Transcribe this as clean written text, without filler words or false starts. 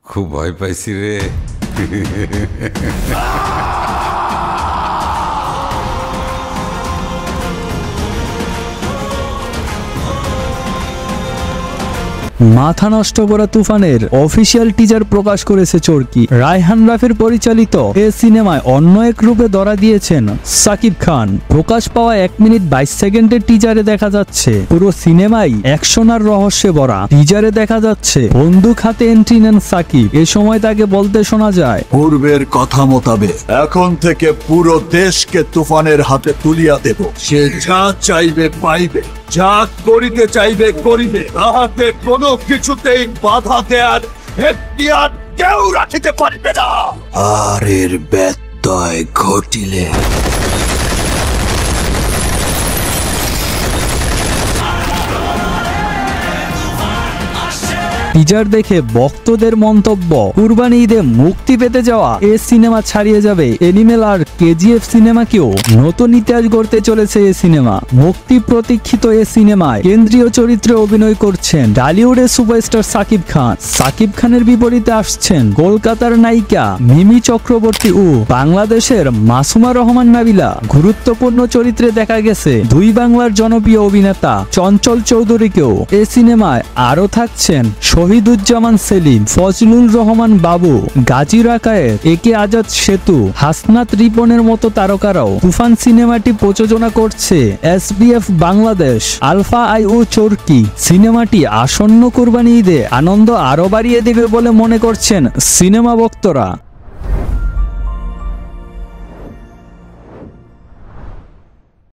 খুব ভয় পাইছি রে। মাথা নষ্ট করা তুফানের অফিসিয়াল টিজার প্রকাশ করেছে চরকি। রায়হান রাফির পরিচালিত এ সিনেমায় অন্য এক রূপে ধরা দিয়েছেন সাকিব খান। প্রকাশ পাওয়া 1 মিনিট 22 সেকেন্ডের টিজারে দেখা যাচ্ছে পুরো সিনেমাই অ্যাকশন আর রহস্যে ভরা। টিজারে দেখা যাচ্ছে বন্দুক হাতে এন্ট্রি নেন সাকিব। এ সময় তাকে বলতে শোনা যায়, পূর্বের কথা মোতাবেক এখন থেকে পুরো দেশকে তুফানের হাতে তুলিয়া দেব। সে যা চাইবে পাইবে, যা করিতে চাইবে করিবে, তাহাতে কোনো কিছুতেই বাধা দেয়ার এখতিয়ার কেউ রাখিতে পারবে না। আর এর ব্যত্যয় ঘটিলে টিজার দেখে ভক্তদের মন্তব্য, কুরবানি ঈদে মুক্তি পেতে যাওয়া এ সিনেমা ছাড়িয়ে যাবে এনিমেল আর কেজিএফ সিনেমাকেও। নতুন ইতিহাস গড়তে চলেছে এ সিনেমা। মুক্তি প্রতীক্ষিত এ সিনেমায় কেন্দ্রীয় চরিত্রে অভিনয় করছেন ঢালিউডের সুপারস্টার সাকিব খান। সাকিব খানের বিপরীতে আসছেন কলকাতার নায়িকা মিমি চক্রবর্তী ও বাংলাদেশের মাসুমা রহমান নাবিলা। গুরুত্বপূর্ণ চরিত্রে দেখা গেছে 2 বাংলার জনপ্রিয় অভিনেতা চঞ্চল চৌধুরীকেও। এ সিনেমায় আরও থাকছেন শহীদুজ্জামান সেলিম, ফজলুর রহমান বাবু, গাজী রাকায়েত, একে আজাদ সেতু, হাসনাত রিপনের মতো তারকারাও। তুফান সিনেমাটি প্রযোজনা করছে এসবিএফ বাংলাদেশ, আলফা আই ও চরকি। সিনেমাটি আসন্ন কুরবানি ঈদে আনন্দ আরো বাড়িয়ে দেবে বলে মনে করছেন সিনেমা ভক্তরা।